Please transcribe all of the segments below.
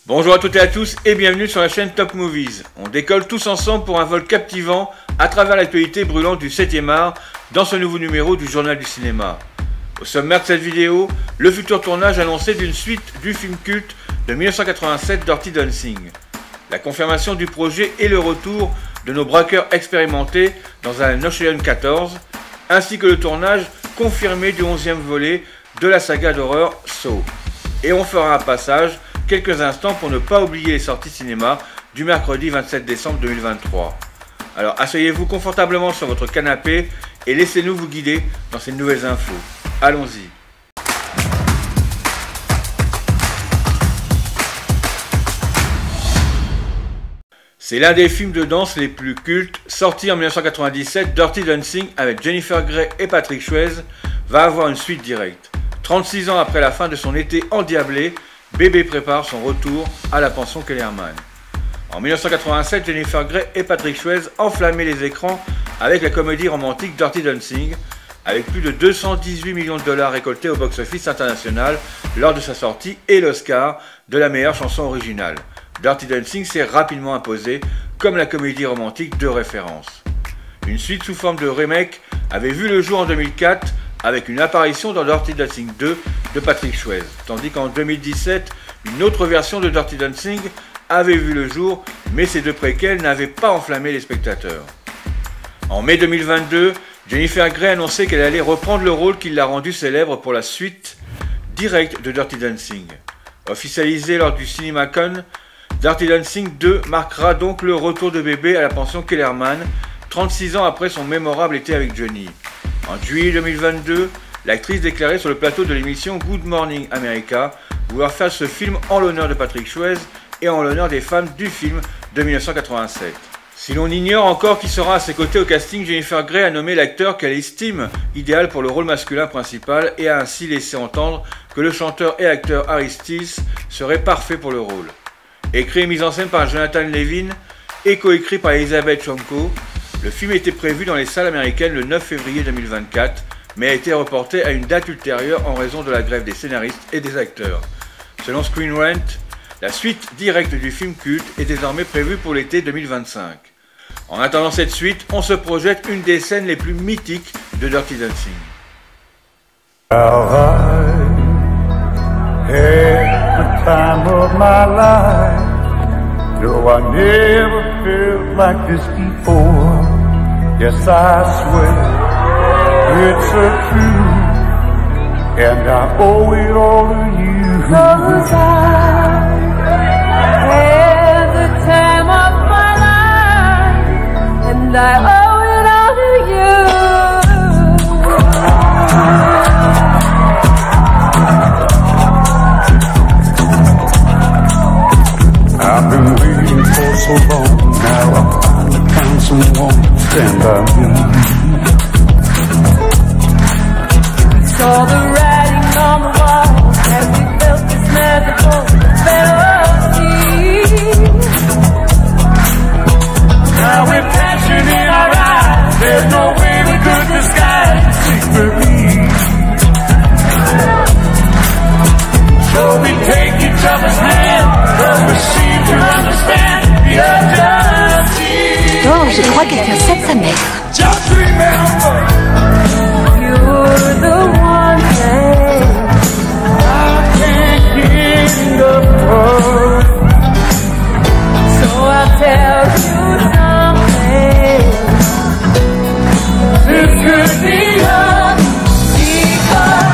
Bonjour à toutes et à tous et bienvenue sur la chaîne Top Movies. On décolle tous ensemble pour un vol captivant à travers l'actualité brûlante du 7e art dans ce nouveau numéro du Journal du Cinéma. Au sommaire de cette vidéo, le futur tournage annoncé d'une suite du film culte de 1987 Dirty Dancing. La confirmation du projet et le retour de nos braqueurs expérimentés dans un Ocean 14, ainsi que le tournage confirmé du 11e volet de la saga d'horreur Saw. Et on fera un passage quelques instants pour ne pas oublier les sorties cinéma du mercredi 27 décembre 2023. Alors asseyez-vous confortablement sur votre canapé et laissez-nous vous guider dans ces nouvelles infos. Allons-y. C'est l'un des films de danse les plus cultes, sorti en 1997, Dirty Dancing avec Jennifer Grey et Patrick Swayze, va avoir une suite directe. 36 ans après la fin de son été endiablé, Bébé prépare son retour à la pension Kellerman. En 1987, Jennifer Grey et Patrick Swayze enflammaient les écrans avec la comédie romantique Dirty Dancing, avec plus de 218 millions de dollars récoltés au box-office international lors de sa sortie et l'Oscar de la meilleure chanson originale. Dirty Dancing s'est rapidement imposé comme la comédie romantique de référence. Une suite sous forme de remake avait vu le jour en 2004 avec une apparition dans Dirty Dancing 2 de Patrick Swayze, tandis qu'en 2017, une autre version de Dirty Dancing avait vu le jour, mais ces deux préquels n'avaient pas enflammé les spectateurs. En mai 2022, Jennifer Grey annonçait qu'elle allait reprendre le rôle qui l'a rendu célèbre pour la suite directe de Dirty Dancing. Officialisé lors du CinemaCon, Dirty Dancing 2 marquera donc le retour de Bébé à la pension Kellerman, 36 ans après son mémorable été avec Johnny. En juillet 2022, l'actrice déclarait sur le plateau de l'émission Good Morning America vouloir faire ce film en l'honneur de Patrick Swayze et en l'honneur des fans du film de 1987. Si l'on ignore encore qui sera à ses côtés au casting, Jennifer Grey a nommé l'acteur qu'elle estime idéal pour le rôle masculin principal et a ainsi laissé entendre que le chanteur et acteur Harry Styles serait parfait pour le rôle. Écrit et mis en scène par Jonathan Levin et coécrit par Elizabeth Shonko, le film était prévu dans les salles américaines le 9 février 2024, mais a été reporté à une date ultérieure en raison de la grève des scénaristes et des acteurs. Selon Screen Rant, la suite directe du film culte est désormais prévue pour l'été 2025. En attendant cette suite, on se projette une des scènes les plus mythiques de Dirty Dancing. No, I never felt like this before. Yes, I swear it's a truth, and I owe it all to you. 'Cause I had the time of my life, and I owe it all to you. I've been waiting for so long, now I finally found someone to stand by me. Saw the writing on the wall, as we felt this magical melody. Now with passion in our eyes, there's no way we could disguise secretly. So we take each other's hand, 'cause we seem to understand the urgency. Oh, je crois qu'elle fait 700 mètres. Just remember, you're the one thing I can't get enough of. So I'll tell you something. This could be love, because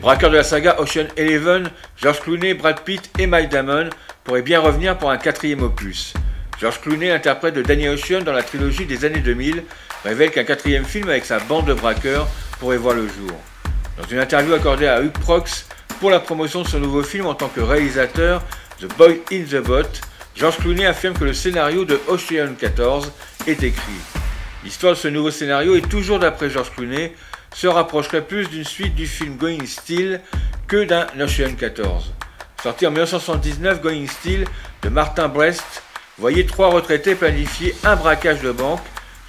braqueurs de la saga Ocean Eleven, George Clooney, Brad Pitt et Matt Damon pourraient bien revenir pour un 4e opus. George Clooney, interprète de Danny Ocean dans la trilogie des années 2000, révèle qu'un 4e film avec sa bande de braqueurs pourrait voir le jour. Dans une interview accordée à Hugh Prox pour la promotion de son nouveau film en tant que réalisateur, The Boy in the Boat, George Clooney affirme que le scénario de Ocean 14 est écrit. L'histoire de ce nouveau scénario, et toujours d'après George Clooney, se rapprocherait plus d'une suite du film Going Still que d'un Ocean 14. Sorti en 1979, Going Still de Martin Brest voyait 3 retraités planifier un braquage de banque.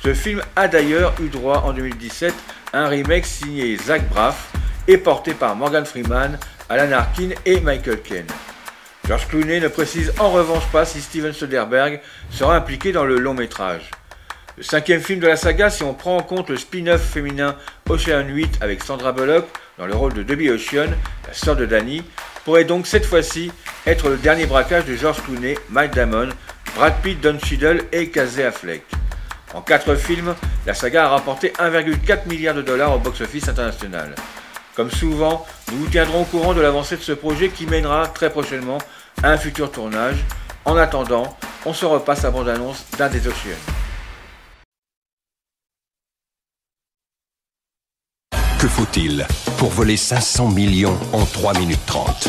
Ce film a d'ailleurs eu droit en 2017 à un remake signé Zach Braff et porté par Morgan Freeman, Alan Arkin et Michael Caine. George Clooney ne précise en revanche pas si Steven Soderbergh sera impliqué dans le long métrage. Le 5e film de la saga, si on prend en compte le spin-off féminin Ocean 8 avec Sandra Bullock dans le rôle de Debbie Ocean, la sœur de Danny, pourrait donc cette fois-ci être le dernier braquage de George Clooney, Matt Damon, Brad Pitt, Don Cheadle et Casey Affleck. En 4 films, la saga a rapporté 1,4 milliard de dollars au box-office international. Comme souvent, nous vous tiendrons au courant de l'avancée de ce projet qui mènera très prochainement à un futur tournage. En attendant, on se repasse la bande-annonce d'un des Oceans. Que faut-il pour voler 500 millions en 3 minutes 30?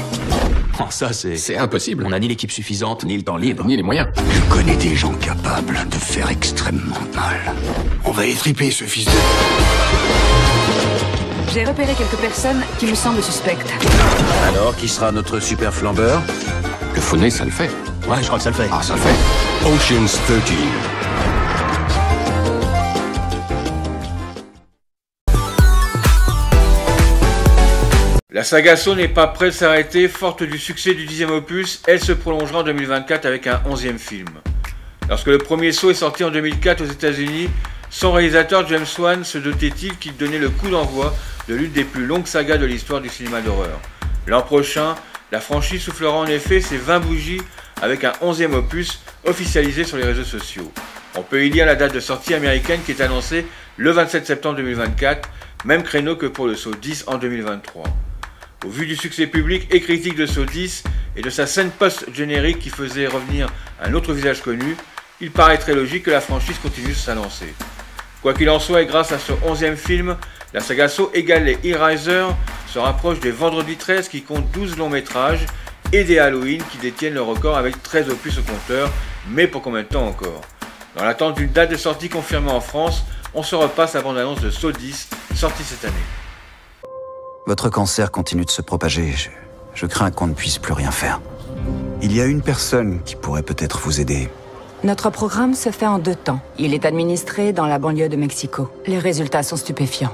Oh, ça, c'est impossible. On a ni l'équipe suffisante, ni le temps libre. Ni les moyens. Je connais des gens capables de faire extrêmement mal. On va étriper ce fils de... J'ai repéré quelques personnes qui me semblent suspectes. Alors, qui sera notre super flambeur? Le Fauné, ça le fait. Ouais, je crois que ça le fait. Ah, ça le fait. Ocean's 13. La saga Saw n'est pas près de s'arrêter, forte du succès du 10e opus, elle se prolongera en 2024 avec un 11e film. Lorsque le premier Saw est sorti en 2004 aux États-Unis, son réalisateur James Wan se doutait-il qu'il donnait le coup d'envoi de l'une des plus longues sagas de l'histoire du cinéma d'horreur. L'an prochain, la franchise soufflera en effet ses 20 bougies avec un 11e opus officialisé sur les réseaux sociaux. On peut y lire la date de sortie américaine qui est annoncée le 27 septembre 2024, même créneau que pour le Saw 10 en 2023. Au vu du succès public et critique de Saw 10 et de sa scène post-générique qui faisait revenir un autre visage connu, il paraîtrait logique que la franchise continue sa lancée. Quoi qu'il en soit, et grâce à ce 11e film, la saga Saw égale les E-Riser, se rapproche des Vendredi 13 qui comptent 12 longs métrages et des Halloween qui détiennent le record avec 13 opus au compteur, mais pour combien de temps encore? Dans l'attente d'une date de sortie confirmée en France, on se repasse la bande-annonce de Saw 10, sortie cette année. Votre cancer continue de se propager. Je crains qu'on ne puisse plus rien faire. Il y a une personne qui pourrait peut-être vous aider. Notre programme se fait en 2 temps. Il est administré dans la banlieue de Mexico. Les résultats sont stupéfiants.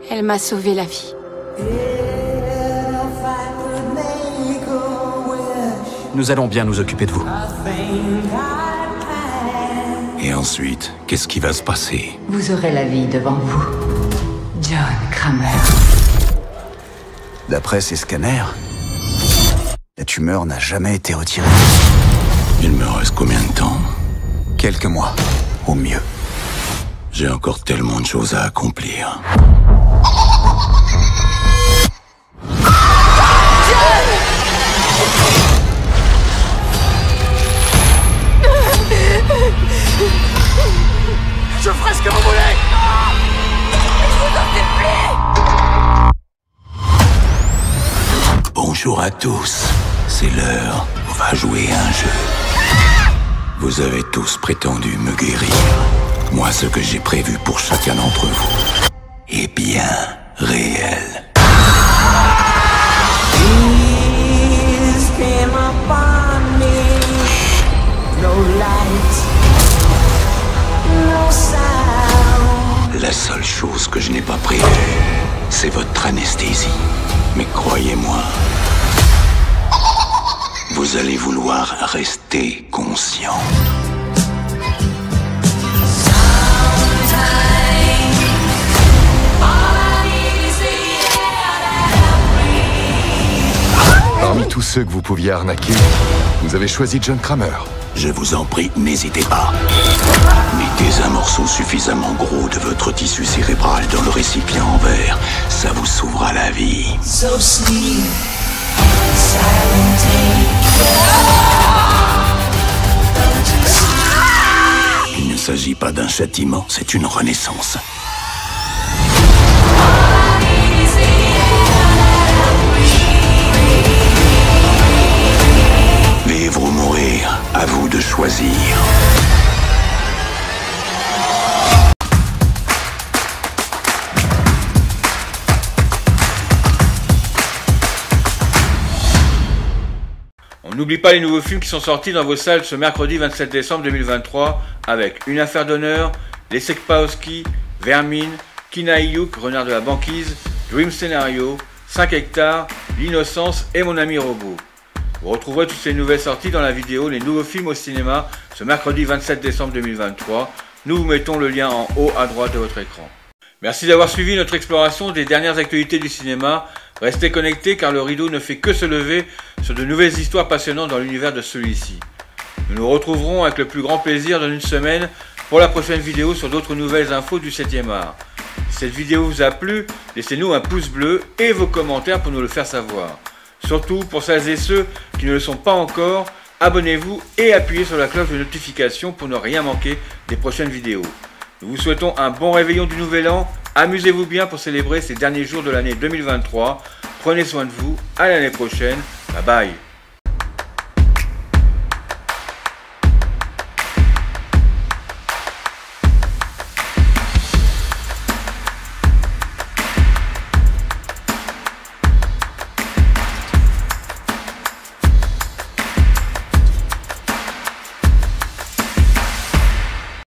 Elle m'a sauvé la vie. Nous allons bien nous occuper de vous. Et ensuite, qu'est-ce qui va se passer? Vous aurez la vie devant vous. John Kramer. D'après ces scanners, la tumeur n'a jamais été retirée. Il me reste combien de temps? Quelques mois, au mieux. J'ai encore tellement de choses à accomplir. Je ferai ce que vous voulez! Bonjour à tous, c'est l'heure, on va jouer à un jeu. Vous avez tous prétendu me guérir. Moi, ce que j'ai prévu pour chacun d'entre vous est bien réel. La seule chose que je n'ai pas prévue, c'est votre anesthésie. Mais croyez-moi, vous allez vouloir rester conscient. Parmi tous ceux que vous pouviez arnaquer, vous avez choisi John Kramer. Je vous en prie, n'hésitez pas. Mettez un morceau morceau suffisamment gros de votre tissu cérébral dans le récipient en verre, ça vous sauvera la vie. Il ne s'agit pas d'un châtiment, c'est une renaissance. Vivre ou mourir, à vous de choisir. On n'oublie pas les nouveaux films qui sont sortis dans vos salles ce mercredi 27 décembre 2023 avec Une affaire d'honneur, Les Sekpaoski, Vermine, Kinaïyuk, Renard de la banquise, Dream Scenario, 5 hectares, L'innocence et Mon ami robot. Vous retrouverez toutes ces nouvelles sorties dans la vidéo Les nouveaux films au cinéma ce mercredi 27 décembre 2023. Nous vous mettons le lien en haut à droite de votre écran. Merci d'avoir suivi notre exploration des dernières actualités du cinéma. Restez connectés car le rideau ne fait que se lever sur de nouvelles histoires passionnantes dans l'univers de celui-ci. Nous nous retrouverons avec le plus grand plaisir dans une semaine pour la prochaine vidéo sur d'autres nouvelles infos du 7e art. Si cette vidéo vous a plu, laissez-nous un pouce bleu et vos commentaires pour nous le faire savoir. Surtout pour celles et ceux qui ne le sont pas encore, abonnez-vous et appuyez sur la cloche de notification pour ne rien manquer des prochaines vidéos. Nous vous souhaitons un bon réveillon du nouvel an, amusez-vous bien pour célébrer ces derniers jours de l'année 2023, prenez soin de vous, à l'année prochaine, bye bye.